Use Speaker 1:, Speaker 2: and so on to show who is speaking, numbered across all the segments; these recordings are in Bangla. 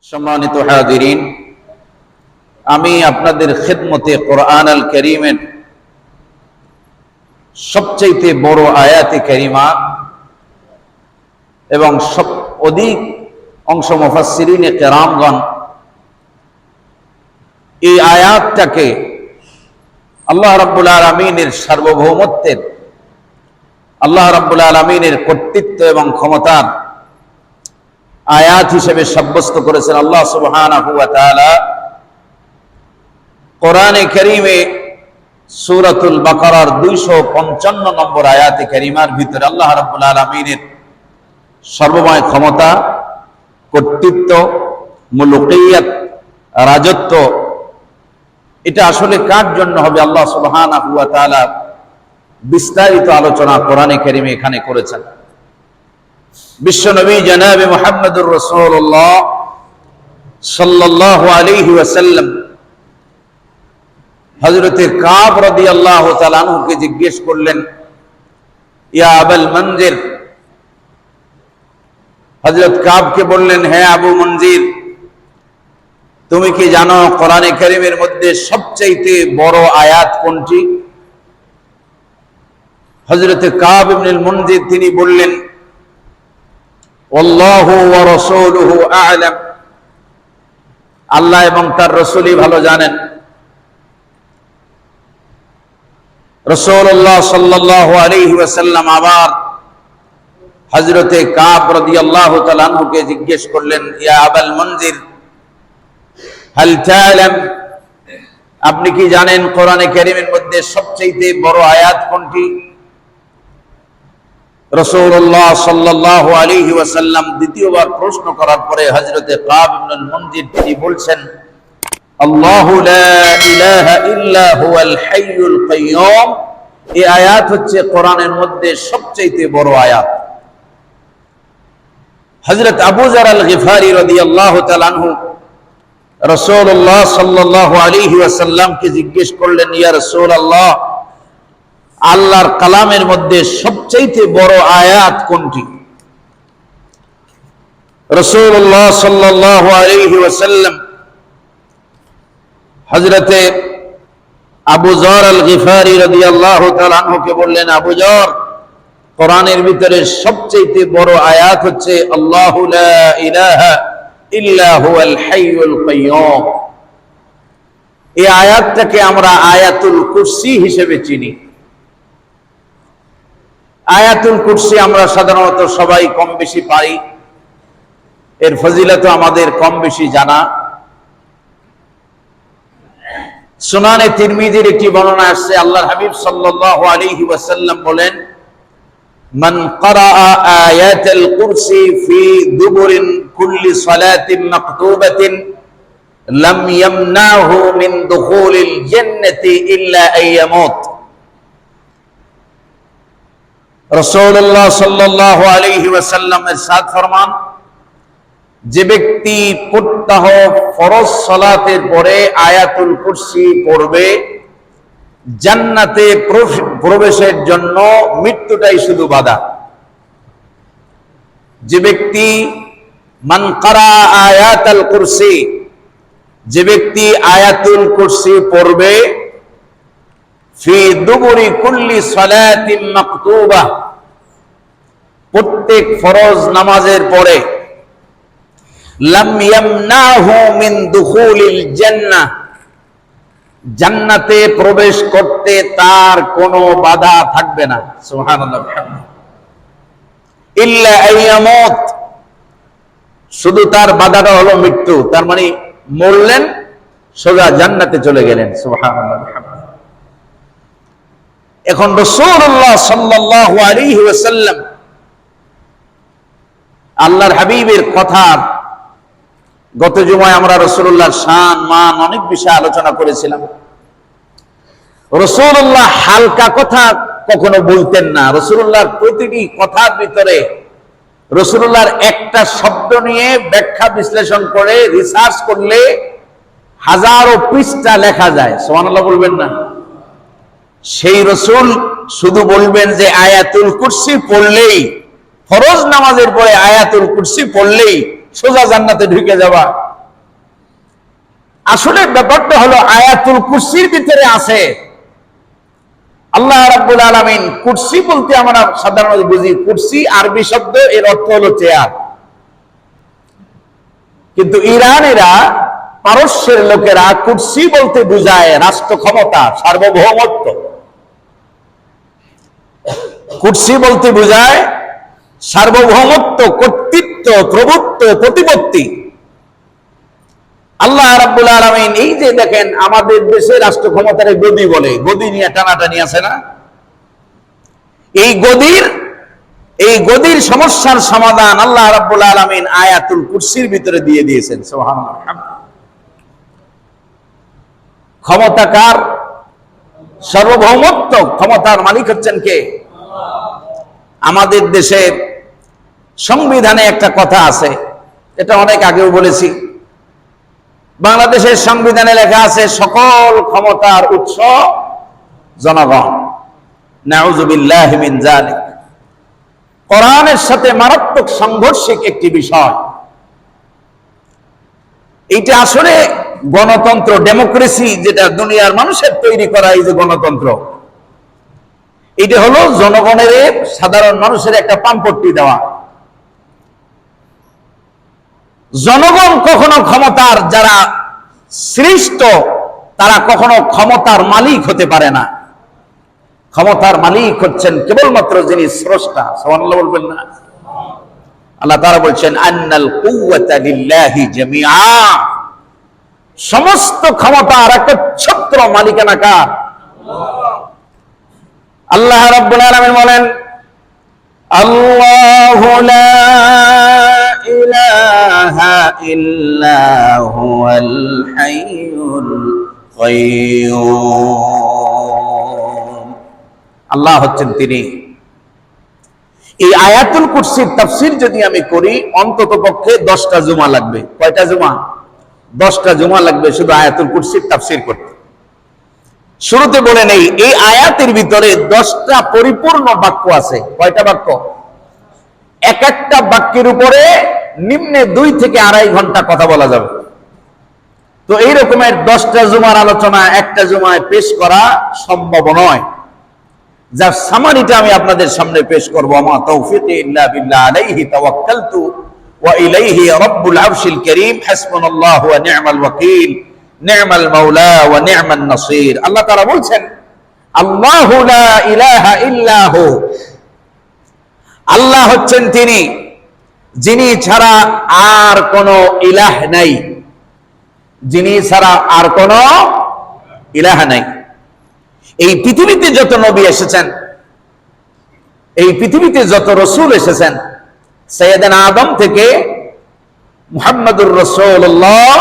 Speaker 1: সম্মানিত হাজিরিন, আমি আপনাদের খিদমতে কোরআন আল কারীমের সবচেয়ে বড় আয়াতে কারিমা এবং অধিক অংশ মুফাসসিরিনে কেরামগণ এই আয়াতটাকে আল্লাহ রাব্বুল আলামিনের সার্বভৌমত্বের, আল্লাহ রাব্বুল আলামিনের কর্তৃত্ব এবং ক্ষমতার আয়াত হিসেবে সাব্যস্ত করেছেন। আল্লাহ সুবহানাহু ওয়া তাআলা কোরআনে কারীমে সূরাতুল বাকারার 255 নম্বর আয়াতে কারিমার ভিতরে আল্লাহ রাব্বুল আলামিনের সর্বময় ক্ষমতা, কর্তৃত্ব, মুলুকিয়াত, রাজত্ব, এটা আসলে কার জন্য হবে আল্লাহ সুবহানাহু ওয়া তাআলা বিস্তারিত আলোচনা কোরআনে কারীমে এখানে করেছেন। বিশ্বনবী জনাবে মুহাম্মদুর রাসূলুল্লাহ সাল্লাল্লাহু আলাইহি ওয়াসাল্লাম হযরতে কাব রাদিয়াল্লাহু তাআলা আনহুকে জিজ্ঞেস করলেন, ইয়া আবুল মনজির, হযরত কাবকে বললেন, হে আবু মনজির, তুমি কি জানো কোরআনে কারীমের মধ্যে সবচেয়ে বড় আয়াত কোনটি? হযরতে কাব ইবনুল মুনজির তিনি বললেন, আল্লাহু ওয়া রাসূলুহু আ'লাম, আল্লাহ এবং তার রাসূলই ভালো জানেন। রাসূলুল্লাহ সাল্লাল্লাহু আলাইহি ওয়াসাল্লাম আবার হযরতে কাব রাদিয়াল্লাহু তাআলা আনহুকে জিজ্ঞেস করলেন, ইয়া আবুল মনজির, হাল তা'লাম, আপনি কি জানেন কোরআনে কারীমের মধ্যে সবচেয়ে বড় আয়াত কোনটি? রাসূলুল্লাহ সাল্লাল্লাহু আলাইহি ওয়াসাল্লাম দ্বিতীয়বার প্রশ্ন করার পরে হযরতে কাব ইবনুল মুনজির তিনি বলছেন, আল্লাহু লা ইলাহা ইল্লা হুয়াল হাইয়ুল কাইয়্যুম। এই আয়াত হচ্ছে কোরআনের মধ্যে সবচেয়ে বড় আয়াত। হযরত আবু যার আল গিফারি রাদিয়াল্লাহু তাআলা আনহু রাসূলুল্লাহ সাল্লাল্লাহু আলাইহি ওয়াসাল্লামকে জিজ্ঞেস করলেন, ইয়া রাসূলুল্লাহ, আল্লাহর কালামের মধ্যে সবচেয়ে বড় আয়াত কোনটি? রাসূলুল্লাহ সাল্লাল্লাহু আলাইহি ওয়াসাল্লাম হযরতে আবু যার আল গিফারি রাদিয়াল্লাহু তাআলা আনহুকে বললেন, আবু যার, কোরআনের ভিতরে সবচেয়ে বড় আয়াত হচ্ছে আল্লাহু লা ইলাহা ইল্লা হুয়াল হাইয়ুল কাইয়্যুম। এই আয়াতটাকে আমরা আয়াতুল কুরসি হিসেবে চিনি। আয়াতুল কুরসি আমরা সাধারণত সবাই কম বেশি পাই, এর ফজিলত আমাদের কম বেশি জানা। সুনানে তিরমিজির একটি বর্ণনা আসছে, আল্লাহর হাবিব সাল্লাল্লাহু আলাইহি ওয়াসাল্লাম বলেন, মান ক্বারাআ আয়াতাল কুরসি ফি দুবুরিন কুল্লি সালাতিন মাকতুবাতিন লাম ইয়ামনাহু মিন দুখুলিল জান্নাতি ইল্লা আইয়ামুত। রাসূলুল্লাহ সাল্লাল্লাহু আলাইহি ওয়াসাল্লাম ইরশাদ ফরমান, যে ব্যক্তি প্রত্যহ ফরজ সালাতের পরে আয়াতুল কুরসি পড়বে, জান্নাতে প্রবেশের জন্য মৃত্যুটাই শুধু বাধা। যে ব্যক্তি মান ক্বারা আয়াতুল কুরসি, যে ব্যক্তি আয়াতুল কুরসি পড়বে, ফি দুবুরি কুল্লি সালাতিন মাকতুবা, প্রত্যেক ফরজ নামাজের পরে, লাম ইয়ামনাহু মিন দুখুলিল জান্নাহ, জান্নাতে প্রবেশ করতে তার কোনো বাধা থাকবে না। সুবহানাল্লাহ। ইল্লা আইয়ামুত, শুধু তার বাধাটা হলো মৃত্যু। তার মানে মরলেন, সোজা জান্নাতে চলে গেলেন। সুবহানাল্লাহ। এখন রাসূলুল্লাহ সাল্লাল্লাহু আলাইহি ওয়াসাল্লাম আল্লাহর হাবিবের কথা, গত জুমায় আমরা রাসূলুল্লাহর শান মান অনেক বিষয় আলোচনা করেছিলাম। রাসূলুল্লাহ হালকা কথা কখনো বলতেন না। রাসূলুল্লাহর প্রতিটি কথার ভিতরে রাসূলুল্লাহর একটা শব্দ নিয়ে ব্যাখ্যা বিশ্লেষণ করে রিসার্চ করলে হাজারো পৃষ্ঠা লেখা যায়। সুবহানাল্লাহ বলবেন না? সেই রাসূল শুধু বলবেন যে আয়াতুল কুরসি পড়লেই, ফরজ নামাজের পরে আয়াতুল কুরসি পড়লেই সোজা জান্নাতে ঢুকে যাবা, আসলে ব্যাপারটা হলো আয়াতুল কুরসির ভিতরে আছে আল্লাহ রাব্বুল আলামিন। কুরসি বলতে আমরা সাধারণত বুঝি, কুরসি আরবি শব্দ, এর অর্থ হলো চেয়ার। কিন্তু ইরানেরা, পারস্যের লোকেরা কুরসি বলতে বুঝায় রাষ্ট্র ক্ষমতা, সার্বভৌমত্ব। কুরসি বলতে বুঝায় সার্বভৌমত্ব, কর্তৃত্ব, প্রভুত্ব, প্রতিপত্তি। আল্লাহ রাব্বুল আলামিন এই যে দেখেন আমাদের দেশে রাষ্ট্র ক্ষমতার গদি বলে, গদি নিয়ে টানাটানি আছে না? এই গদির সমস্যার সমাধান আল্লাহ রাব্বুল আলামিন আয়াতুল কুরসির ভিতরে দিয়ে দিয়েছেন। সুবহানাল্লাহ। ক্ষমতা কার? সার্বভৌমত্ব, ক্ষমতার মালিক হচ্ছেন কে? আমাদের দেশে সংবিধানে একটা কথা আছে, এটা অনেক আগেও বলেছি। বাংলাদেশের সংবিধানে লেখা আছে সকল ক্ষমতার উৎস জনগণ। নাউযুবিল্লাহি মিন যালিক। কোরআনের সাথে মারাত্মক সাংঘর্ষিক একটি বিষয়। এইটা আসলে গণতন্ত্র, ডেমোক্রেসি, যেটা দুনিয়ার মানুষের তৈরি করা, এই যে গণতন্ত্র, এটা হলো জনগণের, সাধারণ মানুষের একটা পাম্পট্টি দেওয়া। জনগণ কখনো ক্ষমতার যারা সৃষ্ট, তারা কখনো ক্ষমতার মালিক হতে পারে না। ক্ষমতার মালিক হচ্ছেন কেবলমাত্র যিনি স্রষ্টা। সুবহানাল্লাহ বলবেন না? আল্লাহ তাআলা বলছেন আন্নাল কুওয়াতা লিল্লাহি জামিআ। সমস্ত ক্ষমতার একচ্ছত্র মালিকানা কার? আল্লাহ রাব্বুল আলামিন বলেন আল্লাহু লা ইলাহা ইল্লা হুয়াল হাইয়ুল কাইয়্যুম। আল্লাহ হচ্ছেন তিনি। এই আয়াতুল কুরসির তাফসীর যদি আমি করি, অন্তত পক্ষে 10টা জুমা লাগবে। কয়টা জুমা? 10টা জুমা লাগবে শুধু আয়াতুল কুরসির তাফসীর করতে। শুরুতে বলে নেই, এই আয়াতের ভিতরে 10টা পরিপূর্ণ বাক্য আছে। কয়টা বাক্য? এক একটা বাক্যের উপরে নিম্নে 2 থেকে 2.5 ঘন্টা কথা বলা যাবে। তো এই রকমের 10টা জুমার আলোচনা একটা জুমায় পেশ করা সম্ভব নয়। যার সামারিটা আমি আপনাদের সামনে পেশ করব। আমা তাওফীকি ইল্লা বিল্লাহ, আলাইহি তাওয়াক্কালতু ওয়া ইলাইহি রাব্বুল আরশিল কারীম, হাসবুনাল্লাহু ওয়া নি'মাল ওয়াকিল, নি'মাল মাওলা ওয়া নি'মান নাসির। আল্লাহ তাআলা বলছেন আল্লাহু লা ইলাহা ইল্লা হু। আল্লাহ হচ্ছেন তিনি, যিনি ছাড়া আর কোনো ইলাহ নাই। যিনি ছাড়া আর কোনো ইলাহ নাই। এই পৃথিবীতে যত নবী এসেছেন, এই পৃথিবীতে যত রাসূল এসেছেন, সাইয়েদনা আদম থেকে মুহাম্মদুর রাসূলুল্লাহ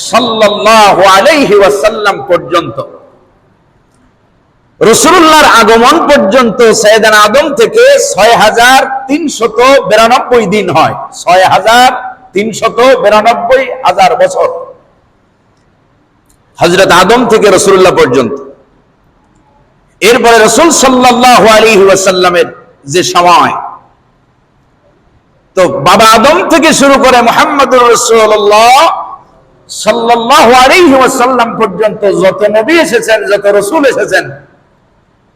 Speaker 1: সাল্লাল্লাহু আলাইহি ওয়াসাল্লাম পর্যন্ত, রাসূলুল্লাহর আগমন পর্যন্ত সাইয়েদনা আদম থেকে 6392 দিন হয়। 6392,000 বছর হযরত আদম থেকে রাসূলুল্লাহ পর্যন্ত। এরপরে রাসূল সাল্লাল্লাহু আলাইহি ওয়াসাল্লামের যে সময়, তো বাবা আদম থেকে শুরু করে মুহাম্মদুর রাসূলুল্লাহ সাল্লাল্লাহু আলাইহি ওয়াসাল্লাম পর্যন্ত যত নবী এসেছেন, যত রাসূল এসেছেন,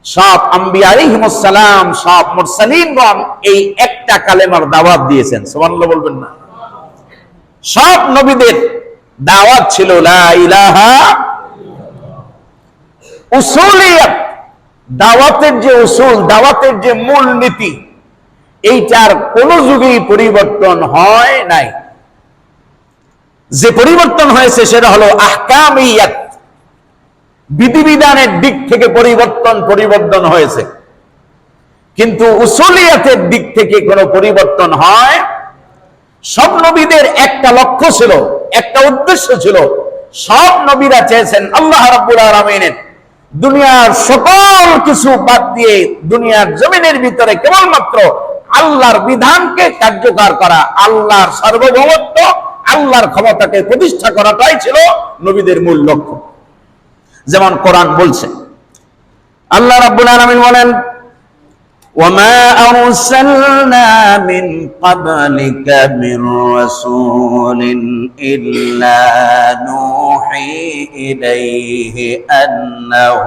Speaker 1: সব আম্বিয়া আলাইহিমুস সালাম, সব মুরসালিনগণ এই একটা কালেমার দাওয়াত দিয়েছেন। সুবহানাল্লাহ বলবেন না? সব নবীদের দাওয়াত ছিল লা ইলাহা। উসুলিয়াত, দাওয়াতের যে উসুল, দাওয়াতের যে মূল নীতি, এইটার কোন যুগেই পরিবর্তন হয় নাই। যে পরিবর্তন হয়েছে সেটা হলো আহকামিয়াত, বিধিবিধানের দিক থেকে পরিবর্তন হয়েছে, কিন্তু উসুলিয়াতের দিক থেকে কোনো পরিবর্তন হয়। সব নবীদের একটা লক্ষ্য ছিল, একটা উদ্দেশ্য ছিল। সব নবীরা চেয়েছেন আল্লাহ রাব্বুল আলামিনের দুনিয়ার সকল কিছু বাদ দিয়ে দুনিয়ার জমিনের ভিতরে কেবলমাত্র আল্লাহর বিধানকে কার্যকর করা, আল্লাহর সার্বভৌমত্ব, আল্লাহর ক্ষমতাকে প্রতিষ্ঠা করাটাই ছিল নবীদের মূল লক্ষ্য। যেমন কোরআন বলছে, আল্লাহ রাব্বুল আলামিন বলেন وما أرسلنا من قبلك من رسول إلا نوحي إليه أنه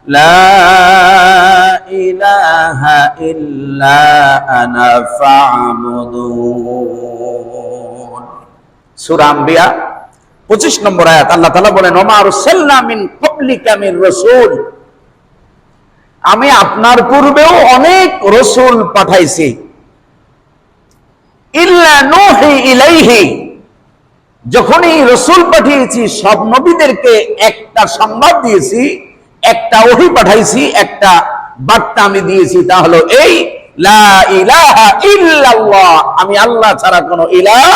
Speaker 1: لا إله إلا أنا فاعبدون সূরা আম্বিয়া 25 নম্বর আয়াত। আল্লাহ তাআলা বলেন, ওমা আরসালনা মিন ক্বাবলিকা মির রাসূল, আমি আপনার পূর্বেও অনেক রাসূল পাঠাইছি। ইল্লা নূহি ইলাইহি, যখনই রাসূল পাঠিয়েছি সব নবীদেরকে একটা সংবাদ দিয়েছি, একটা ওহী পাঠাইছি, একটা বার্তা আমি দিয়েছি, তা হলো এই, লা ইলাহা ইল্লাল্লাহ, আমি আল্লাহ ছাড়া কোনো ইলাহ।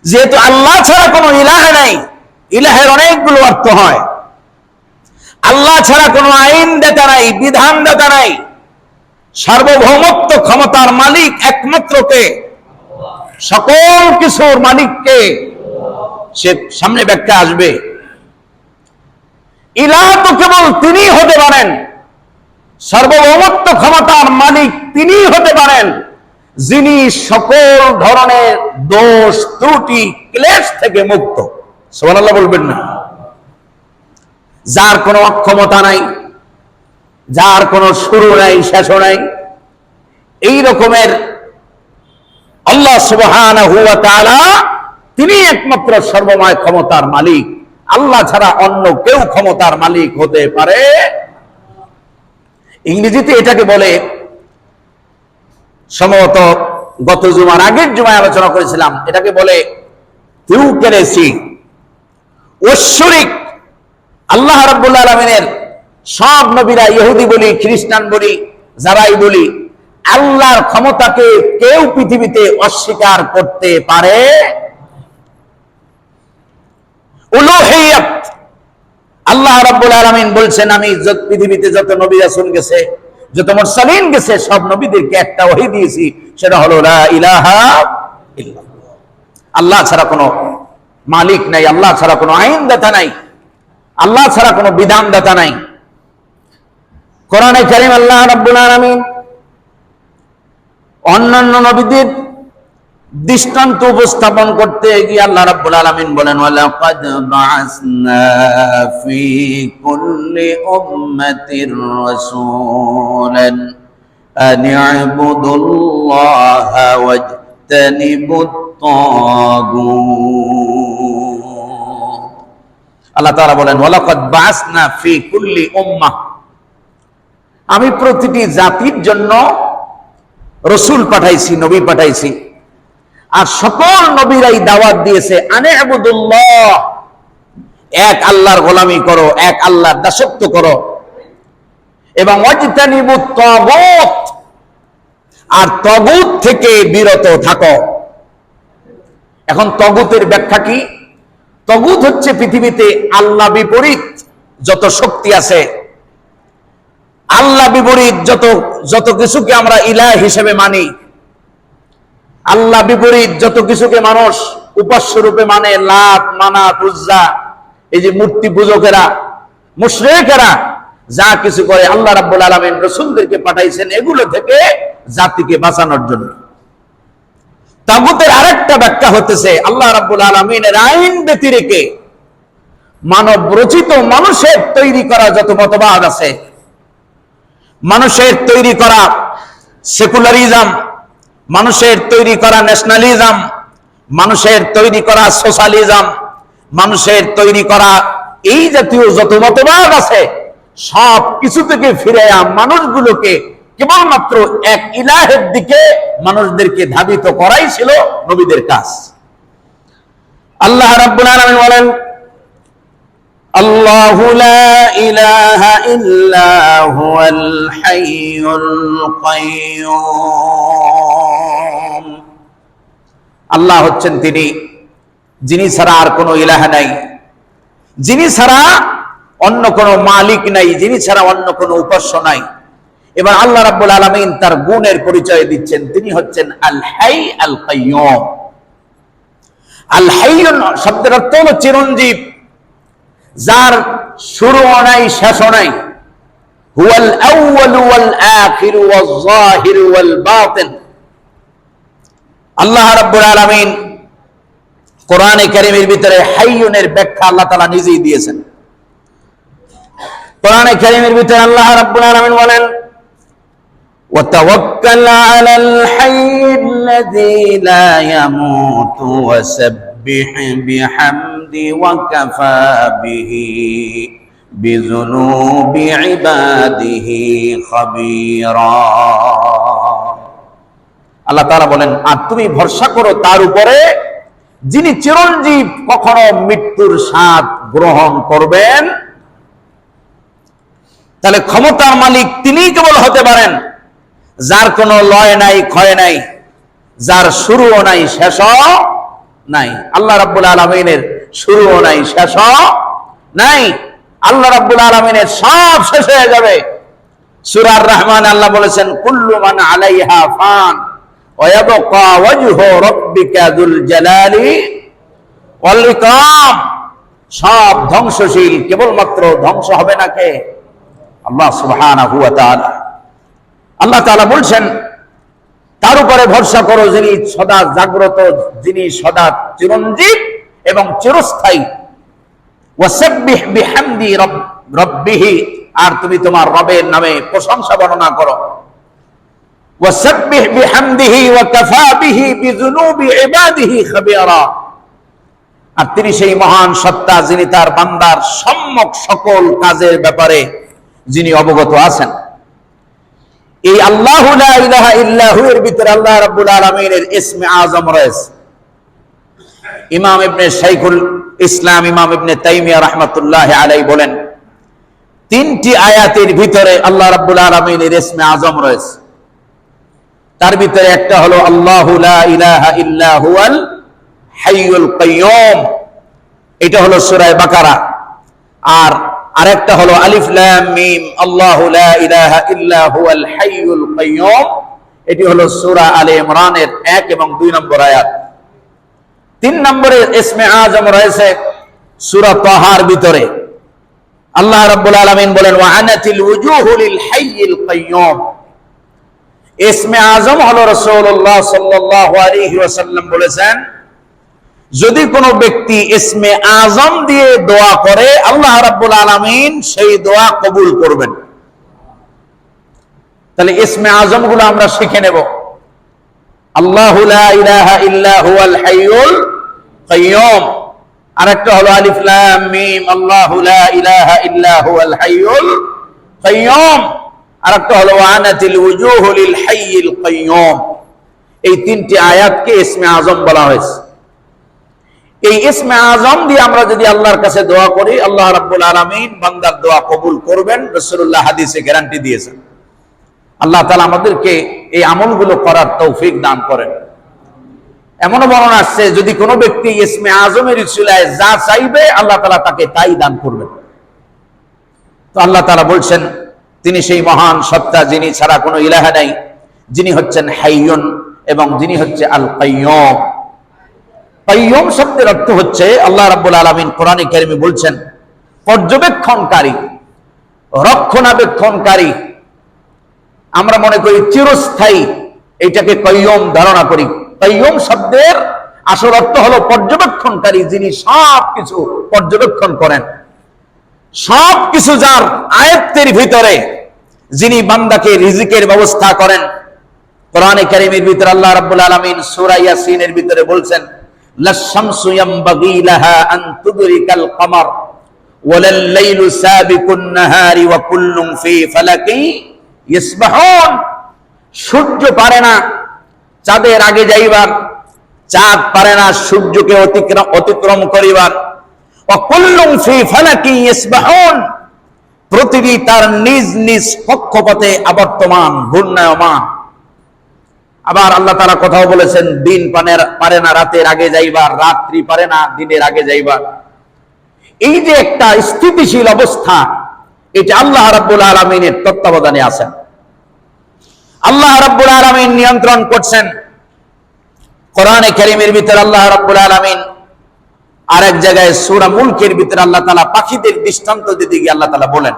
Speaker 1: যেহেতু আল্লাহ ছাড়া কোনো ইলাহ নাই, ইলাহের অনেকগুলো অর্থ হয়। আল্লাহ ছাড়া কোনো আইন দাতা নাই, বিধান দাতা নাই। সার্বভৌমত্ব ক্ষমতার মালিক একমাত্র কে? সকল কিছুর মালিককে। সে সামনে ব্যাখ্যা আসবে। ইলাহ তো কেবল তিনি হতে পারেন, সার্বভৌমত্ব ক্ষমতার মালিক তিনি হতে পারেন, যিনি সকল ধরনের দোষ ত্রুটি ক্লেশ থেকে মুক্ত। সুবহানাল্লাহ বলবেন না? যার কোনো অক্ষমতা নাই, যার কোনো শুরু নাই, শেষও নাই, এই রকমের আল্লাহ সুবহানাহু ওয়া তাআলা তিনি একমাত্র সর্বময় ক্ষমতার মালিক। আল্লাহ ছাড়া অন্য কেউ ক্ষমতার মালিক হতে পারে। ইংরেজিতে এটাকে বলে, সম্ভবত গত জুমার আগের জুমায় আলোচনা করেছিলাম, এটাকে বলে থিওক্রেসি, ঐশ্বরিক। আল্লাহ রাব্বুল আলামিনের সব নবীরা, ইহুদি বলি, খ্রিস্টান বলি, যারাই বলি, আল্লাহর ক্ষমতাকে কেউ পৃথিবীতে অস্বীকার করতে পারে। উলুহিয়ত, আল্লাহ রাব্বুল আলামিন বলছেন, আমি পৃথিবীতে যত নবী রাসূল গেছে, যত মুরসালিন গেছে, সব নবীদেরকে একটা ওহী দিয়েছি, সেটা হলো লা ইলাহা ইল্লাল্লাহ। আল্লাহ ছাড়া কোনো মালিক নাই, আল্লাহ ছাড়া কোনো আইনদাতা নাই, আল্লাহ ছাড়া কোনো বিধানদাতা নাই। কোরআনে কারীম আল্লাহ রাব্বুল আলামিন অন্যান্য নবীদের দৃষ্টান্ত উপস্থাপন করতে গিয়ে আল্লাহ রাব্বুল আলামিন বলেন, ওয়ালাকাদ বা'আসনা ফি কুল্লি উম্মাতির রাসূলান আন ই'বুদুল্লাহা ওয়াজতানিবুত তাগুত। আল্লাহ তাআলা বলেন, ওয়ালাকাদ বা'আসনা ফি কুল্লি উম্মাহ, আমি প্রতিটি জাতির জন্য রাসূল পাঠাইছি, নবী পাঠাইছি। আর সকল নবীরাই দাওয়াত দিয়েছে, আনে আবুদুল্লাহ, এক আল্লাহর গোলামি করো, এক আল্লাহর দাসত্ব করো, এবং ওয়াজতানিবুত তাগুত, আর তাগুত থেকে বিরত থাকো। এখন তাগুতের ব্যাখ্যা কি? তাগুত হচ্ছে পৃথিবীতে আল্লাহ বিপরীত যত শক্তি আছে, আল্লাহ বিপরীত যত কিছুকে আমরা ইলাহ হিসেবে মানি, আল্লাহ বিপরীত যত কিছুকে মানুষ উপাস্য রূপে মানে, লাত, মানাত, উজ্জা, এই যে মূর্তি পূজকেরা, মুশরিকেরা যা কিছু করে, আল্লাহ রাব্বুল আলামিন রাসূলদেরকে পাঠাইছেন এগুলো থেকে জাতিকে বাঁচানোর জন্য। তাগুতের আরেকটা ব্যাখ্যা হতেছে, আল্লাহ রাব্বুল আলামিনের আইন ব্যতিরেকে মানব রচিত, মানুষের তৈরি করা যত মতবাদ আছে, মানুষের তৈরি করা সেকুলারিজম, মানুষের তৈরি করা ন্যাশনালিজম, মানুষের তৈরি করা সোশ্যালিজম, মানুষের তৈরি করা এই জাতীয় যত মতবাদ আছে, সব কিছু থেকে ফিরে মানুষগুলোকে কেবলমাত্র এক ইলাহের দিকে মানুষদেরকে ধাবিত করাই ছিল নবীদের কাজ। আল্লাহ রাব্বুল আলামিন বলেন, আল্লাহু লা ইলাহা ইল্লা হুয়াল হাইয়ুল কাইয়্যুম, আল্লাহ হচ্ছেন তিনি যিনি ছাড়া আর কোনো ইলাহ নাই, যিনি ছাড়া অন্য কোনো মালিক নাই, যিনি ছাড়া অন্য কোনো উপাস্য নাই। এবার আল্লাহ রাব্বুল আলামিন তার গুণের পরিচয় দিচ্ছেন, তিনি হচ্ছেন আল হাই আল কাইয়্যুম। আল হাইয়ুন শব্দের অর্থ হলো চিরঞ্জীব, যার শুরুও নাই শেষও নাই, হুয়াল আউয়ালু ওয়াল আখিরু ওয়াজ যাহিরু ওয়াল বাতিন। আল্লাহ রাব্বুল আলামিন কোরআনে কারীমের ভিতরে হাইয়ুনের ব্যাখ্যা আল্লাহ তাআলা নিজেই দিয়েছেন। কোরআনে কারীমের ভিতরে আল্লাহ রাব্বুল আলামিন বলেন, وتوكل على الحي الذي لا يموت وسبح بحمده وكفى به بذنوب عباده خبيرا। আল্লাহ তাআলা বলেন, আর তুমি ভরসা করো তার উপরে যিনি চিরঞ্জীব, কখনো মৃত্যুর স্বাদ গ্রহণ করবেন। তাহলে ক্ষমতার মালিক তিনিই কেবল হতে পারেন, যার কোনো লয় নাই, ক্ষয় নাই, যার শুরুও নাই, শেষও নাই। আল্লাহ রাব্বুল আলামিনের শুরুও নাই, শেষও নাই। আল্লাহ রাব্বুল আলামিনের সব শেষ হয়ে যাবে। সূরা আর-রহমান আল্লাহ বলেছেন, কুল্লু মান আলাইহা ফান ওয়া ইয়াবকা ওয়াজহু রাব্বিকা যুল জালালি ওয়াল ইকরাম। সব ধ্বংসশীল, কেবলমাত্র ধ্বংস হবে না কে? আল্লাহ সুবহানাহু ওয়া তাআলা। আল্লাহ তাআলা বলছেন, তার উপরে ভরসা করো যিনি সদা জাগ্রত, যিনি সদা চিরঞ্জীব এবং চিরস্থায়ী। ওয়াসাব্বিহ বিহামদি রাব্বিহি, আর তুমি তোমার রবের নামে প্রশংসা বর্ণনা করো। ওয়াসাব্বিহ বিহামদিহি ওয়া কাফা বিহি বিযুনুবি ইবাদিহি খাবীরা। আর তিনি সেই মহান সত্তা যিনি তার বান্দার সম্যক সকল কাজের ব্যাপারে যিনি অবগত আছেন। এই আল্লাহু লা ইলাহা ইল্লাহু এর ভিতরে আল্লাহ রাব্বুল আলামিনের ইসমে আযম রয়েছে। ইমাম ইবনে শাইখুল ইসলাম ইমাম ইবনে তাইমিয়া রাহমাতুল্লাহি আলাইহি বলেন, তিনটি আয়াতের ভিতরে আল্লাহ রাব্বুল আলামিনের ইসমে আযম রয়েছে। তার ভিতরে একটা হলো আল্লাহু লা ইলাহা ইল্লা হুয়াল হাইয়ুল কাইয়্যুম, এটা হলো সূরা বাকারা। আর আরেকটা হলো আলিফ লাম মিম আল্লাহু লা ইলাহা ইল্লা হুয়াল হাইয়ুল কাইয়্যুম, এটি হলো সূরা আলে ইমরানের 1 এবং 2 নম্বর আয়াত। 3 নম্বরে ইসমে আযম রয়েছে সূরা তাহার ভিতরে। আল্লাহ রাব্বুল আলামিন বলেন, ওয়া আনাতিল ওয়ুজুহু লিল হাইয়িল কাইয়্যুম। ইসমে আযম হলো রাসূলুল্লাহ সাল্লাল্লাহু আলাইহি ওয়াসাল্লাম বলেছেন, যদি কোনো ব্যক্তি ইসমে আযম দিয়ে দোয়া করে আল্লাহ রাব্বুল আলামিন সেই দোয়া কবুল করবেন। তাহলে ইসমে আযম গুলো আমরা শিখে নেব। আল্লাহু লা ইলাহা ইল্লা হুয়াল হাইয়ুল কাইয়্যুম, আরেকটা হলো আলিফ লাম মিম আল্লাহু লা ইলাহা ইল্লা হুয়াল হাইয়ুল কাইয়্যুম, আরেকটা হলো আনাতিল ওয়ুজুহু লিল হাইয়িল কাইয়্যুম। এই তিনটি আয়াতকে ইসমে আযম বলা হয়েছে। এই ইসমে আযম দিয়ে আমরা যদি আল্লাহর কাছে দোয়া করি আল্লাহ রাব্বুল আলামিন বান্দার দোয়া কবুল করবেন। রাসূলুল্লাহ হাদিসে গ্যারান্টি দিয়েছেন। আল্লাহ তাআলা আমাদেরকে এই আমলগুলো করার তৌফিক দান করেন। এমনও বর্ণনা আসছে, যদি কোনো ব্যক্তি ইসমে আযমের উসিলায় যা চাইবে আল্লাহ তাআলা তাকে তাই দান করবেন। তো আল্লাহ তাআলা বলছেন, তিনি সেই মহান সত্তা যিনি ছাড়া কোনো ইলাহা নাই, যিনি হচ্ছেন হাইয়ুন এবং যিনি হচ্ছে আল কাইয়্যুম। কাইয়্যুম শব্দের অর্থ হচ্ছে, আল্লাহ রাব্বুল আলামিন কোরআনে কারিমে বলছেন, পর্যবেক্ষণকারী, রক্ষণাবেক্ষণকারী। আমরা মনে করি চিরস্থায়ী, এটাকে কাইয়্যুম ধারণা করি। কাইয়্যুম শব্দের আসল অর্থ হলো পর্যবেক্ষণকারী, যিনি সবকিছু পর্যবেক্ষণ করেন, সবকিছু যার আয়ত্তের ভিতরে, যিনি বান্দাকে রিজিকের ব্যবস্থা করেন। কোরআনে কারিমের ভিতরে আল্লাহ রাব্বুল আলামিন সূরা ইয়াসিনের ভিতরে বলছেন, লাশ-শামসু ইয়ামবাগি লাহা আন তুদরিকাল কমার ওয়ালাল লাইলু সাবিকুন নাহারি ওয়া কুল্লুন ফি ফালাকি ইয়াসবাহুন। সূর্য পারে না চাঁদের আগে যাইবার, চাঁদ পারে না সূর্যকে অতিক্রম করিবার। ওয়া কুল্লুন ফি ফালাকি ইয়াসবাহুন, প্রতিটি তার নিজ নিজ কক্ষপথে আবর্তমান, ঘূর্ণায়মান। আবার আল্লাহ তাআলা কথাও বলেছেন, দিন পারে না রাতের আগে যাইবার, রাত্রি পারে না দিনের আগে যাইবার। এই যে একটা স্থিতিশীল অবস্থা, এটা আল্লাহ রাব্বুল আলামিনের তত্ত্বাবধানে আছেন। আল্লাহ রাব্বুল আলামিন নিয়ন্ত্রণ করছেন। কোরআনে কারীমের ভিতরে আল্লাহ রাব্বুল আলামিন আরেক জায়গায় সূরা মুলকের ভিতরে আল্লাহ তাআলা পাখিদের দৃষ্টান্ত দিতে গিয়ে আল্লাহ তাআলা বলেন,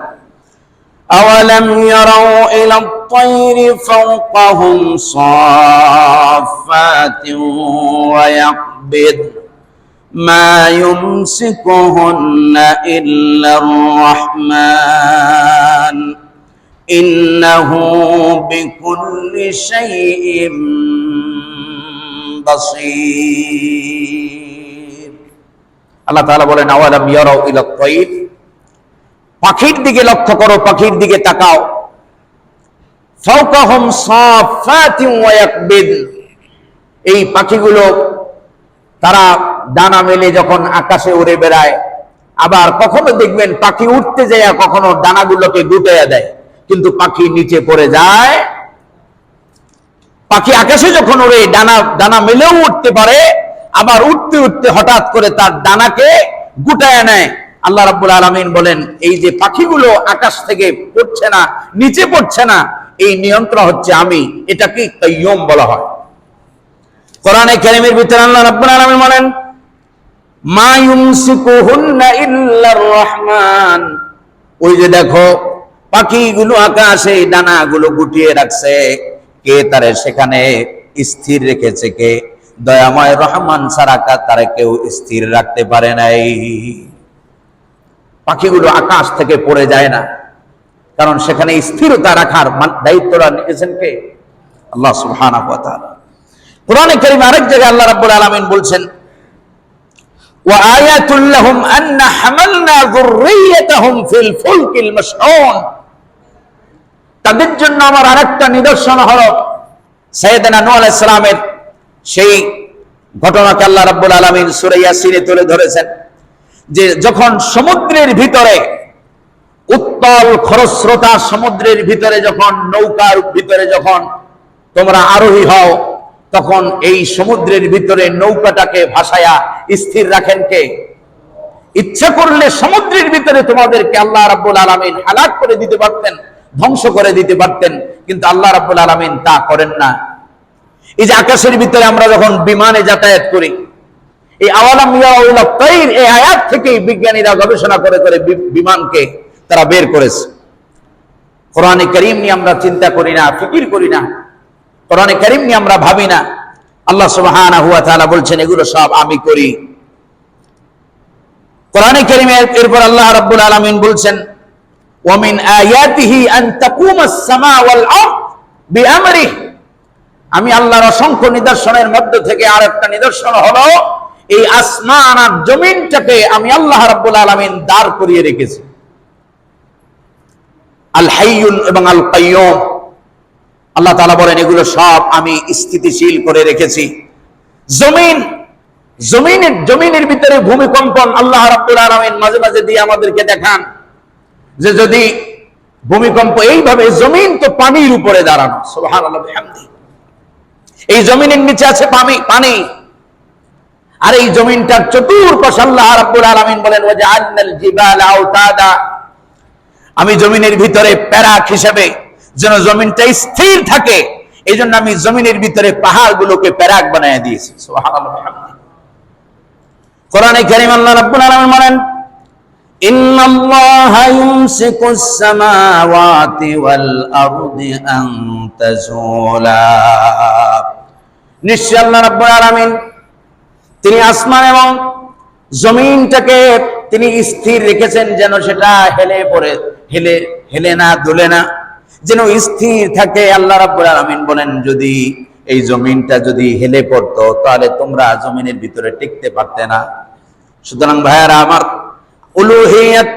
Speaker 1: أولم يروا إلى الطير فوقهم صافات ويقبض ما يمسكهن إلا الرحمن إنه بكل شيء بصير আল্লাহ তাআলা বলেন আওয়ালাম ইয়ারাউ ইলা তাইর, পাখির দিকে লক্ষ্য করো, পাখির দিকে তাকাও। ফাওকাহুম সাফাতিন ওয়া ইয়াকবিদ, এই পাখিগুলো তারা ডানা মেলে যখন আকাশে উড়ে বেড়ায়, আবার কখনো দেখবেন পাখি উঠতে যায় কখনো ডানাগুলোকে গুটাইয়া দেয়, কিন্তু পাখি নিচে পড়ে যায়। পাখি আকাশে যখন ওড়ে ডানা মেলেও উঠতে পারে, আবার উঠতে উঠতে হঠাৎ করে তার ডানাকে গুটাইয়া নেয়। আল্লাহ রাব্বুল আলামিন বলেন এই যে পাখিগুলো আকাশ থেকে পড়ছে না, নিচে পড়ছে না, এই নিয়ন্ত্রণ হচ্ছে আমি, এটাকে কাইয়ুম বলা হয়। কোরআনে কারীমের ভিতরে আল্লাহ রাব্বুল আলামিন বলেন মা ইউমসিকুহুন্না ইল্লার রহমান, ওই যে দেখো পাখিগুলো আকাশে ডানাগুলো গুটিয়ে রাখছে, কে তারে সেখানে স্থির রেখেছে? কে? দয়াময় রহমান ছাড়া তারা কেউ স্থির রাখতে পারে নাই। পাখিগুলো আকাশ থেকে পড়ে যায় না, কারণ সেখানে স্থিরতা রাখার দায়িত্বটা নিয়েছেন কে? আল্লাহ সুবহানাহু ওয়া তাআলা। কোরআনে কারীম আরেক জায়গায় আল্লাহ রাব্বুল আলামিন বলছেন ওয়া আয়াতুল লাহুম আন্না হামালনা যুররিয়াতাহুম ফিল ফুলকিল মাশহুন, তাদের জন্য আমার আরেকটা নিদর্শন হলো সাইয়েদনা নূহ আলাইহিস সালামের সেই ঘটনাকে আল্লাহ রাব্বুল আলামিন সূরা ইয়াসিনে তুলে ধরেছেন, যে যখন সমুদ্রের ভিতরে উত্তাল খরস্রোতা সমুদ্রের ভিতরে যখন নৌকার ভিতরে যখন তোমরা আরোহী হও, তখন এই সমুদ্রের ভিতরে নৌকাটাকে ভাসায়া স্থির রাখেন কে? ইচ্ছা করলে সমুদ্রের ভিতরে তোমাদেরকে আল্লাহ রাব্বুল আলামিন হালাক করে দিতে পারতেন, ধ্বংস করে দিতে পারতেন, কিন্তু আল্লাহ রাব্বুল আলামিন তা করেন না। এই যে আকাশের ভিতরে আমরা যখন বিমানে যাতায়াত করি, এই আওয়ালাম ইয়ারাউ ইলা তাইর, এই আয়াত থেকেই বিজ্ঞানীরা গবেষণা করে করে বিমানকে তারা বের করেছে। কোরআনে কারীম নিয়ে আমরা চিন্তা করি না, ফিকির করি না, কোরআনে কারীম নিয়ে আমরা ভাবি না। আল্লাহ সুবহানাহু ওয়া তাআলা বলছেন এগুলো সব আমি করি। কোরআনে কারীমের এরপর আল্লাহ রাব্বুল আলামিন বলছেন ওয়া মিন আয়াতিহি আন তাকুমাস সামা ওয়াল আরদ বিআমরিহি, আমি আল্লাহর অসংখ্য নিদর্শনের মধ্য থেকে আরেকটা নিদর্শন হলো এই আসমান আর জমিনটাকে আমি আল্লাহ রাব্বুল আলামিন দাঁড় করিয়ে রেখেছি। আল হাইয়ুল এবং আল কাইয়ুম, আল্লাহ তাআলা বলেন এগুলো সব আমি স্থিতিশীল করে রেখেছি। জমিনের ভিতরে ভূমিকম্পন আল্লাহ রাব্বুল আলামিন মাঝে মাঝে দিয়ে আমাদেরকে দেখান, যে যদি ভূমিকম্প এইভাবে, জমিন তো পানির উপরে দাঁড়ানো, সুবহানাল্লাহ বিহামদিহি, এই জমিনের নিচে আছে পানি, আর এই জমিনটার চতুর্পাশে আল্লাহ রাব্বুল আলামিন বলেন ওয়াজআলনাল জিবালা আওতাদা, আমি জমিনের ভিতরে প্যারাক হিসেবে যেন জমিনটা স্থির থাকে, এই জন্য আমি জমিনের ভিতরে পাহাড়গুলোকে প্যারাক বানিয়ে দিয়েছি। সুবহানাল্লাহ বিহামদিহি। কোরআনে কারীম আল্লাহ রাব্বুল আলামিন বলেন ইন্নাল্লাহা ইউমসিকুস সামাওয়াতি ওয়াল আরদি আন তাজুলা, নিশ্চয় আল্লাহ রাব্বুল আলামিন তিনি আসমান এবং জমিনটাকে তিনি স্থির রেখেছেন, যেন সেটা হেলে না দুলে না, যেন স্থির থাকে। আল্লাহ রাব্বুল আলামিন বলেন যদি এই জমিনটা যদি হেলে পড়তো তাহলে তোমরা জমিনের ভিতরে টিকতে পারতে না। সুতরাং ভাইয়ারা আমার, উলুহিয়াত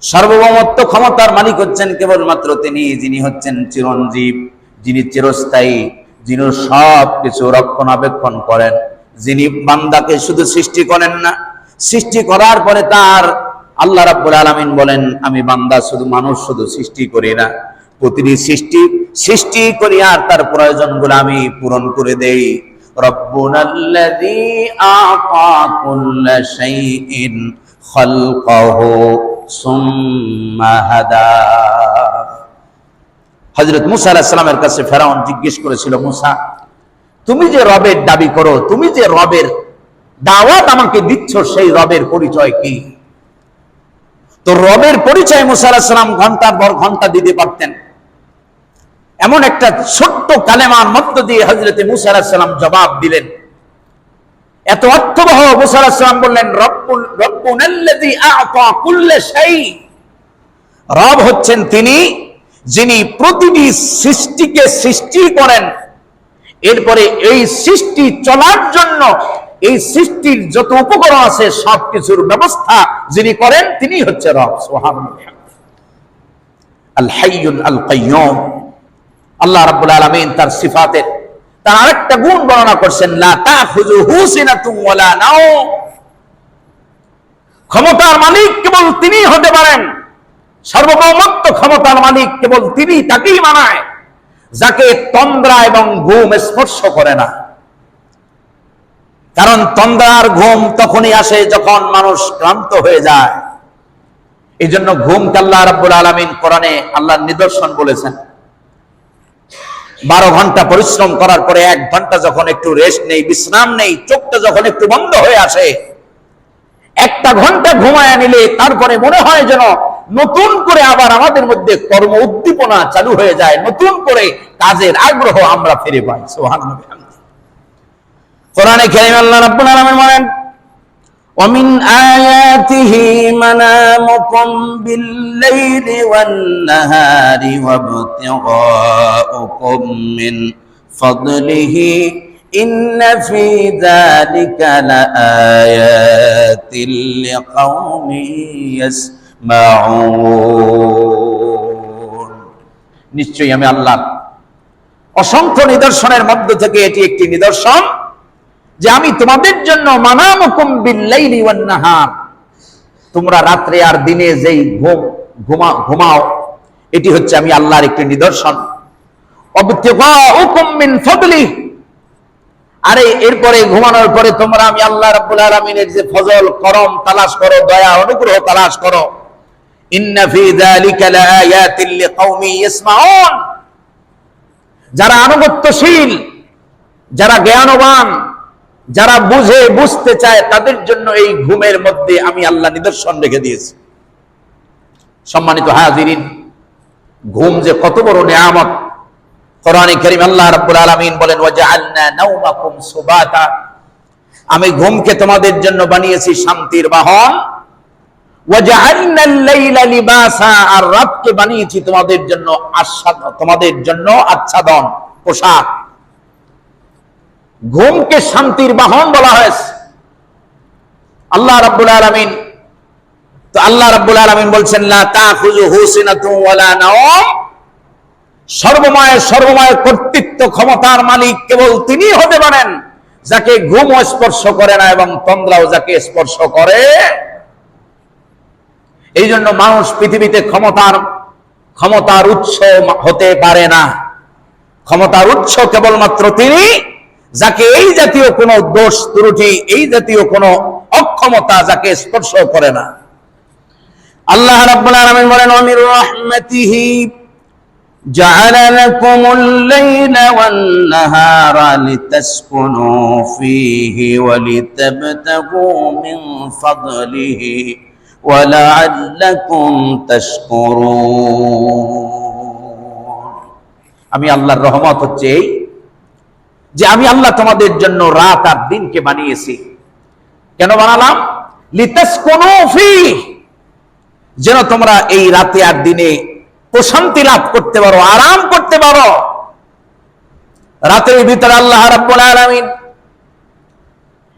Speaker 1: সার্বভৌমত্ব ক্ষমতার মালিক হচ্ছেন কেবলমাত্র তিনি, যিনি হচ্ছেন চিরঞ্জীব, যিনি চিরস্থায়ী, যিনি সব কিছু রক্ষণাবেক্ষণ করেন, যিনি বান্দাকে শুধু সৃষ্টি করেন না, সৃষ্টি করার পরে তার আল্লাহ রাব্বুল আলামিন বলেন আমি বান্দা শুধু মানুষ শুধু সৃষ্টি করি না, প্রতিটি সৃষ্টি করি আর তার প্রয়োজনগুলো আমি পূরণ করে দেই। রব্বুনাল্লাযী আ'তা কুল্লা শাইইন খালকাহু সুম্মা হাদা। হযরত মুসা আলাইহিস সালামের কাছে ফেরাউন জিজ্ঞেস করেছিল, মুসা তুমি যে রবের দাবি করো, তুমি যে রবের দাওয়াত আমাকে দিচ্ছ, সেই রবের পরিচয় কি? তো রবের পরিচয় মুসা আলাইহিস সালাম ঘন্টার পর ঘন্টা দিতে পারতেন। এমন একটা ছোট্ট কালেমার মধ্য দিয়ে হযরতে মুসা আলাইহিস সালাম জবাব দিলেন। এত অর্থবহ মুসা আলাইহিস সালাম বললেন, রব্বুনাল্লাযী আ'তা কুল্লা শাই, রব হচ্ছেন তিনি যিনি প্রতিটি সৃষ্টিকে সৃষ্টি করেন, এরপরে এই সৃষ্টি চলার জন্য এই সৃষ্টির যত উপকরণ আছে সবকিছুর ব্যবস্থা যিনি করেন তিনি হচ্ছে রব। সুবহানাল্লাহ। আল হাইয়ুল আল কাইয়্যুম, আল্লাহ রাব্বুল আলামিন তার সিফাতের তার আরেকটা গুণ বর্ণনা করছেন, লা তাখুযুহু সিনাতুন ওয়ালা নাওম, ক্ষমতার মালিক কেবল তিনিই হতে পারেন, সার্বভৌমত্ব ক্ষমতার মালিক কেবল তিনি, তাকেই মানায় যাকে তন্দ্রা এবং ঘুম স্পর্শ করে না। কারণ তন্দ্রার ঘুম তখনই আসে যখন মানুষ ক্লান্ত হয়ে যায়। এই জন্য ঘুমকে আল্লাহ রাব্বুল আলামিন কোরআনে আল্লাহর নিদর্শন বলেছেন। 12 ঘন্টা পরিশ্রম করার পরে 1 ঘন্টা যখন একটু রেস্ট নেই, বিশ্রাম নেই, চোখটা যখন একটু বন্ধ হয়ে আসে, 1 ঘন্টা ঘুমায় নিলে তারপরে মনে হয় যেন নতুন করে আবার আমাদের মধ্যে কর্ম উদ্দীপনা চালু হয়ে যায়, নতুন করে কাজের আগ্রহ আমরা ফিরে পাই। সুবহানাল্লাহ। কোরআনে কারীমে আল্লাহ রাব্বুল আলামিন বলেন, ومن آياته منامكم بالليل والنهار وابتغاؤكم من فضله إن في ذلك لآيات لقوم يسمعون। নিশ্চয়ই আমি আল্লাহ অসংখ্য নিদর্শনের মধ্য থেকে এটি একটি নিদর্শন যে আমি তোমাদের জন্য মানামুকুম বিল-লাইলি ওয়ান-নাহার, তোমরা রাত্রে আর দিনে যেই ঘুমাও এটি হচ্ছে আমি আল্লাহর একটি নিদর্শন। ওয়াবতিগাউকুম মিন ফাদলি, আরে এরপরে ঘুমানোর পরে তোমরা আমি আল্লাহ রাব্বুল আলামিনের যে ফজল করম তালাশ করো, দয়া অনুগ্রহ তালাশ করো। ইন্না ফি যালিকা লাআয়াতিন লিকাওমি ইয়াসমাউন, যারা আনুগত্যশীল, যারা জ্ঞানবান, যারা বুঝতে চায় তাদের জন্য এই ঘুমের মধ্যে আমি আল্লাহ নিদর্শন রেখে দিয়েছি। সম্মানিত হাজিরিন, ঘুম যে কত বড় নিয়ামত! কোরআনে কারীম আল্লাহ রাব্বুল আলামিন বলেন, ওয়াজআলনা নাওমাকুম সুবাতা, আমি ঘুমকে তোমাদের জন্য বানিয়েছি শান্তির বাহন। ওয়াজআলনাল লাইলা লিবাসা, আর রাতকে বানিয়েছি তোমাদের জন্য আচ্ছাদন, পোশাক। ঘুমকে শান্তির বাহন বলা হয়েছে আল্লাহ রাব্বুল আলামিন। তো আল্লাহ রাব্বুল আলামিন বলছেন, লা তাখুযুহু সিনাতুন ওয়ালা নাওম, সর্বময় কর্তৃত্ব ক্ষমতার মালিক কেবল তিনি হতে পারেন যাকে ঘুমও স্পর্শ করে না এবং তন্দ্রাও যাকে স্পর্শ করে। এই জন্য মানুষ পৃথিবীতে ক্ষমতার উৎস হতে পারে না। ক্ষমতার উৎস কেবলমাত্র তিনি যাকে এই জাতীয় কোনো দোষ ত্রুটি, এই জাতীয় কোনো অক্ষমতা যাকে স্পর্শ করে না। আল্লাহ রাব্বুল আলামিন বলেন, ওয়া মির রাহমাতিহি জাআলা লাকুমুল লাইলা ওয়ান নাহারা লিতাসকুনু ফীহি ওয়া লিতাবতাগু মিন ফাদলিহি ওয়া লাআল্লাকুম তাশকুরুন। আমি আল্লাহর রহমত হচ্ছে এই যে আমি আল্লাহ তোমাদের জন্য রাত আর দিনকে বানিয়েছি। কেন বানালাম? লিতাসকুনু ফীহি, যেন তোমরা এই রাতে আর দিনে প্রশান্তি লাভ করতে পারো, আরাম করতে পারো। রাতের ভিতরে আল্লাহ রাব্বুল আলামিন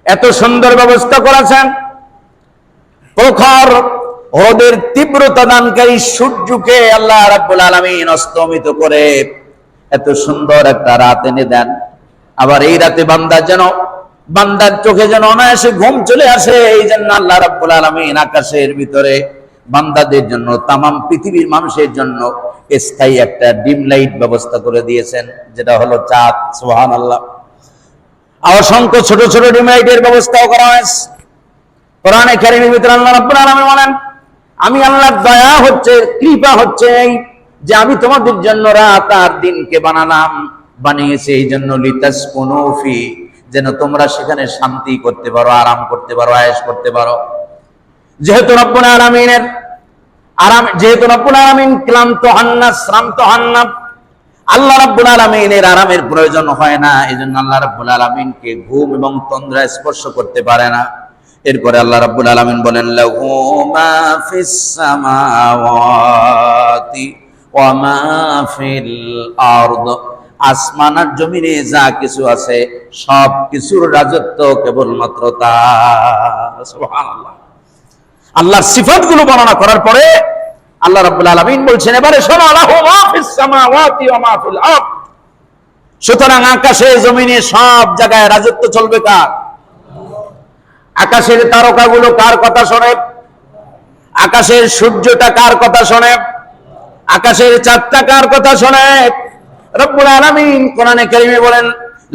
Speaker 1: এত সুন্দর ব্যবস্থা করেছেন। প্রখর রোদের তীব্রতা দানকারী সূর্যকে আল্লাহ রাব্বুল আলামিন অস্তমিত করে এত সুন্দর একটা রাত এনে দেন। আবার এই রাতে বান্দার চোখে যেন অনায়াসে ঘুম চলে আসে, এই জন্য আল্লাহ রাব্বুল আলামিন আকাশের ভিতরে বান্দাদের জন্য, তামাম পৃথিবীর মানুষের জন্য স্থায়ী একটা ডিম লাইট ব্যবস্থা করে দিয়েছেন, যেটা হলো চাঁদ। সুবহানাল্লাহ। অসংখ্য ছোট ছোট ডিম লাইটের ব্যবস্থাও করা হয়েছে। কোরআনে কারীমের ভিতরে আল্লাহ রাব্বুল আলামিন বলেন, আমি আল্লাহর দয়া হচ্ছে, কৃপা হচ্ছে এই যে আমি তোমাদের জন্য রাত আর দিনকে বানিয়েছি এই জন্য লিতাসকুনু ফি, যেন তোমরা সেখানে শান্তি করতে পারো, আরাম করতে পারো, আয়েশ করতে পারো। যেহেতু রব্বুল আলামিনের আরাম, যেহেতু রব্বুল আলামিন ক্লান্ত হন না, শ্রান্ত হন না, আল্লাহ রাব্বুল আলামিনের আরামের প্রয়োজন হয় না, এজন্য আল্লাহ রাব্বুল আলামিনকে ঘুম এবং তন্দ্রা স্পর্শ করতে পারে না। এরপরে আল্লাহ রাব্বুল আলামিন বলেন লাহু মা ফিস সামাওয়াতি ওয়া মা ফিল আরদ, আসমান আর জমিনে যা কিছু আছে সব কিছুর রাজত্ব কেবলমাত্র তার। সুবহানাল্লাহ। আল্লাহর সিফাতগুলো বর্ণনা করার পরে আল্লাহ রাব্বুল আলামিন বলছেন, এবারে শোনো, লাহু মা ফিস সামাওয়াতি ওয়া মা ফিল আরদ, সুতরাং আকাশে জমিনে সব জায়গায় রাজত্ব চলবে কার? আকাশের তারকাগুলো কার কথা শোনে? আকাশের সূর্যটা কার কথা শোনে? আকাশের চাঁদটা কার কথা শোনে? রব্বুল আলামিন কোরআনে কারীমে বলেন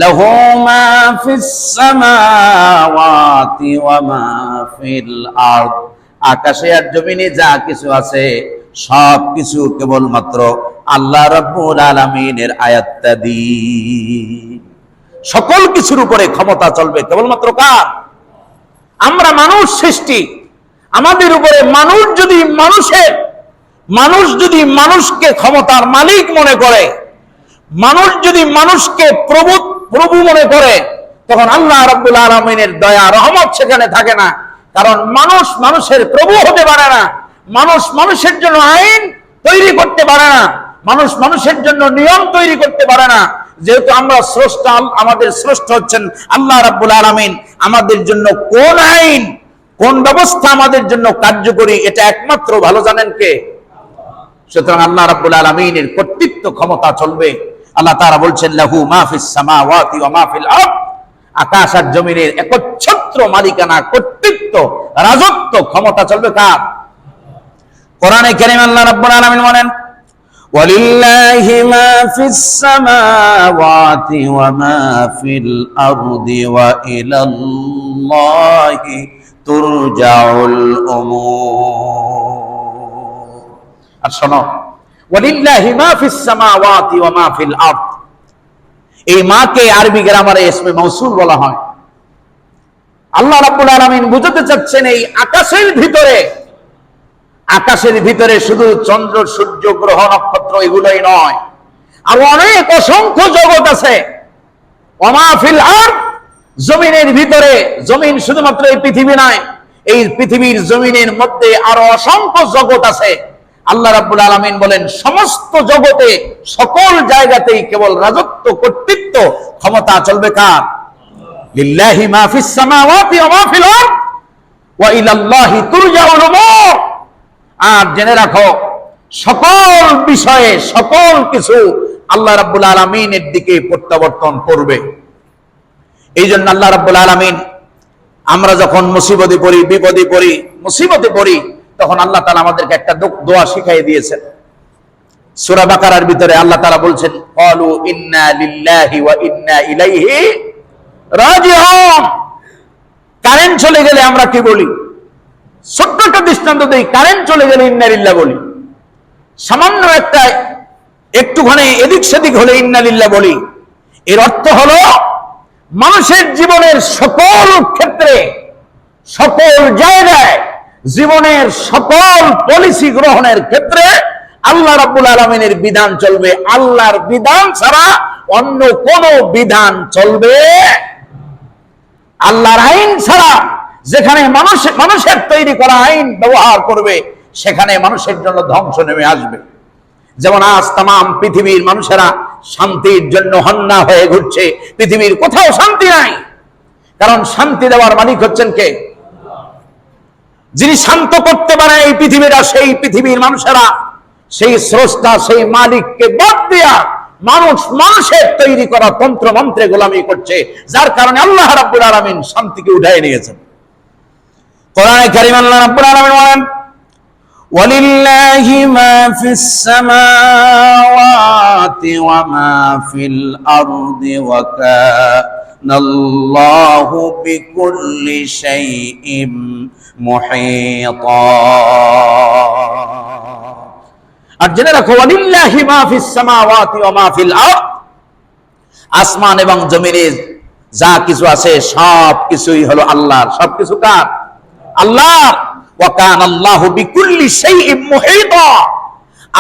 Speaker 1: লাহু মা ফিস সামাওয়াতি ওয়া মা ফিল আরদ, আকাশে আর জমিনে যা কিছু আছে সব কিছু কেবলমাত্র আল্লাহ রাব্বুল আলামিনের আয়াত্তাধীন। সকল কিছুর উপরে ক্ষমতা চলবে কেবলমাত্র কার? আমরা মানুষ সৃষ্টি, আমাদের উপরে মানুষ যদি মানুষকে ক্ষমতার মালিক মনে করে, মানুষ যদি মানুষকে প্রভু মনে করে, তখন আল্লাহ রাব্বুল আলামিনের দয়া রহমত সেখানে থাকে না। কারণ মানুষ মানুষের প্রভু হতে পারে না, মানুষ মানুষের জন্য আইন তৈরি করতে পারে না, মানুষ মানুষের জন্য নিয়ম তৈরি করতে পারে না। যেহেতু আমরা স্রষ্টা, আমাদের স্রষ্টা হচ্ছেন আল্লাহ রাব্বুল আলামিন, আমাদের জন্য কোন আইন, কোন ব্যবস্থা আমাদের জন্য কার্যকরী, এটা একমাত্র ভালো জানেন কে? সুতরাং আল্লাহ রাব্বুল আলামিনের কর্তৃত্ব ক্ষমতা চলবে। আল্লাহ তাআলা বলছেন লাহু মা ফিস সামাওয়াতি ওয়া মা ফিল আরদ, আকাশ আর জমিনের একচ্ছত্র মালিকানা, কর্তৃত্ব, রাজত্ব, ক্ষমতা চলবে কার? কোরআনে কারীমে আল্লাহ রাব্বুল আলামিন বলেন ওয়ালিল্লাহি মা ফিস সামাওয়াতি ওয়া মা ফিল আরদি ওয়া ইলাল্লাহি তুরজাউল উমুর। আর শোনো, ওয়ালিল্লাহি মা ফিস সামাওয়াতি ওয়া মা ফিল আরদ, এই মাকে আরবি গ্রামারে ইসমে মাউসুল বলা হয়। আল্লাহ রাব্বুল আলামিন বুঝাতে চাচ্ছেন এই আকাশের ভিতরে শুধু চন্দ্র, সূর্য, গ্রহ, নক্ষত্র এগুলোই নয়, আর অনেক অসংখ্য জগৎ আছে। ওয়া মা ফিল আরদ, জমিনের ভিতরে, জমিন শুধুমাত্র এই পৃথিবী নয়, এই পৃথিবীর জমিনের মধ্যে আরো অসংখ্য জগৎ আছে। আল্লাহ রাব্বুল আলামিন বলেন সমস্ত জগতে, সকল জায়গাতেই কেবল রাজত্ব, কর্তৃত্ব, ক্ষমতা চলবে কার? লিল্লাহি মা ফিস সামাওয়াতি ওয়া মা ফিল আরদ ওয়া ইলাল্লাহি তুরজাউল উমুর। আর জেনে রাখো, সকল বিষয়ে, সকল কিছু আল্লাহ রাব্বুল আলামিনের দিকে প্রত্যাবর্তন করবে। এই জন্য আল্লাহ রাব্বুল আলামিন, আমরা যখন মুসিবতে পড়ি, বিপদে পড়ি, মুসিবতে পড়ি, তখন আল্লাহ তাআলা আমাদেরকে একটা দোয়া শিখিয়ে দিয়েছেন। সূরা বাকারার ভিতরে আল্লাহ তাআলা বলছেন ক্বালু ইন্না লিল্লাহি ওয়া ইন্না ইলাইহি রাজিউন। কারেন্ট চলে গেলে আমরা কি বলি? ছোট্ট একটা দৃষ্টান্ত দেই, কারেন্ট চলে গেলে ইন্না লিল্লাহ বলি। সামান্য একটুখানি এদিক সেদিক হলে ইন্না লিল্লাহ বলি। এর অর্থ হলো মানুষের জীবনের সকল ক্ষেত্রে, সকল জায়গায়, জীবনের সকল পলিসি গ্রহণের ক্ষেত্রে আল্লাহ রাব্বুল আলামিনের বিধান চলবে। আল্লাহর বিধান ছাড়া অন্য কোন বিধান চলবে, আল্লাহর আইন ছাড়া যেখানে মানুষের তৈরি করা আইন ব্যবহার করবে, সেখানে মানুষের জন্য ধ্বংস নেমে আসবে। যেমন আজ তাম পৃথিবীর মানুষেরা শান্তির জন্য হন্যা হয়ে ঘুরছে, পৃথিবীর কোথাও শান্তি নাই। কারণ শান্তি দেওয়ার মালিক হচ্ছেন কে? যিনি শান্ত করতে পারে এই পৃথিবীটা, সেই পৃথিবীর মানুষেরা সেই স্রষ্টা, সেই মালিককে বাদ দিয়া মানুষের তৈরি করা তন্ত্র মন্ত্রে গোলামি করছে, যার কারণে আল্লাহ রাব্বুল আলামিন শান্তিকে উঠায় নিয়েছেন। কোরআনে কারীম আল্লাহ রাব্বুল আলামিন বলেন ওয়ালিল্লাহি মা ফিস সামাওয়াতি ওয়া মা ফিল আরদি ওয়া কানাল্লাহু বিকুল্লি শাইইন মুহীতা। আর জেনে রাখো ওয়ালিল্লাহি মা ফিস সামাওয়াতি ওয়া মা ফিল আরদ, আসমান এবং জমিনে যা কিছু আছে সব কিছুই হলো আল্লাহর। সব কিছু কার? আল্লাহর। ওয়া কানা আল্লাহু বিকুল্লি শাইইন মুহীতা,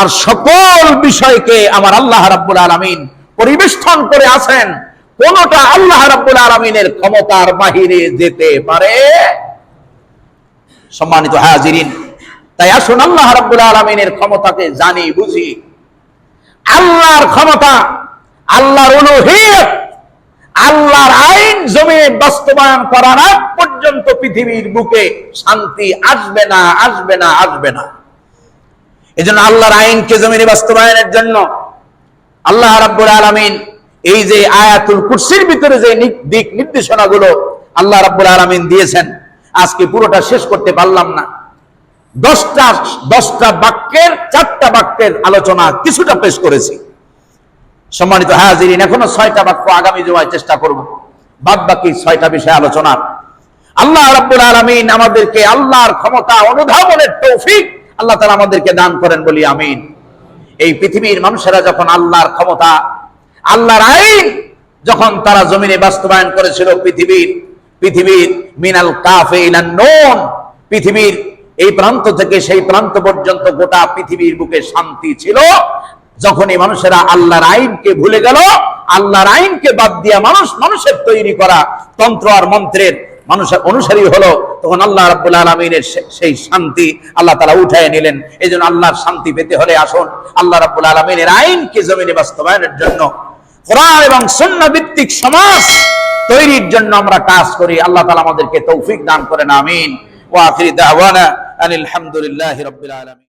Speaker 1: আর সকল বিষয়কে আমার আল্লাহ রাব্বুল আলামিন পরিবেষ্টন করে আছেন, কোনটা আল্লাহ রাব্বুল আলামিনের ক্ষমতার বাহিরে যেতে পারে? সম্মানিত হাজিরিন, তাই আসুন আল্লাহ রাব্বুল আলামিনের ক্ষমতাকে জানি বুঝি। আল্লাহর ক্ষমতা, আল্লাহর উলুহিয়ত, আল্লাহর আইন জমিনে বাস্তবায়ন করার আগ পর্যন্ত পৃথিবীর বুকে শান্তি আসবে না, আসবে না, আসবে না। এজন্য আল্লাহর আইনকে জমিনে বাস্তবায়নের জন্য আল্লাহ রাব্বুল আলামিন এই যে আয়াতুল কুরসির ভিতরে যে দিক নির্দেশনাগুলো আল্লাহ রাব্বুল আলামিন দিয়েছেন, আজকে পুরোটা শেষ করতে পারলাম না। 10টা বাক্যের 4টা বাক্যের আলোচনা কিছুটা পেশ করেছি। সম্মানিত হাজিরিন, এখনো 6টা বাক্য আগামী জুমায় চেষ্টা করব, বাদ বাকি 6টা বিষয় আলোচনার। আল্লাহ রাব্বুল আলামিন আমাদেরকে আল্লাহর ক্ষমতা অনুধাবনের তৌফিক আল্লাহ তাআলা আমাদেরকে দান করেন বলি আমিন। এই পৃথিবীর মানুষেরা যখন আল্লাহর ক্ষমতা, আল্লাহর আইন যখন তারা জমিনে বাস্তবায়ন করেছিল, পৃথিবীর মিনাল কাফে ইলান নুন, পৃথিবীর এই প্রান্ত থেকে সেই প্রান্ত পর্যন্ত গোটা পৃথিবীর বুকে শান্তি ছিল। যখন এই মানুষেরা আল্লাহর আইনকে ভুলে গেল, আল্লাহর আইনকে বাদ দিয়া মানুষের তৈরি করা তন্ত্র আর মন্ত্রের মানুষের অনুসারী হলো, তখন আল্লাহ রাব্বুল আলামিনের সেই শান্তি আল্লাহ তাআলা উঠায় নিলেন। এজন্য আল্লাহর শান্তি পেতে হলে আসুন আল্লাহ রাব্বুল আলামিনের আইনকে জমিনে বাস্তবায়নের জন্য, কোরআন এবং সুন্নাহ ভিত্তিক সমাজ তৈরির জন্য আমরা কাজ করি। আল্লাহ তাআলা আমাদেরকে তৌফিক দান করেন, আমিন। ওয়া আখিরি দাওয়ানা আনিল হামদুলিল্লাহি রাব্বিল আলামিন।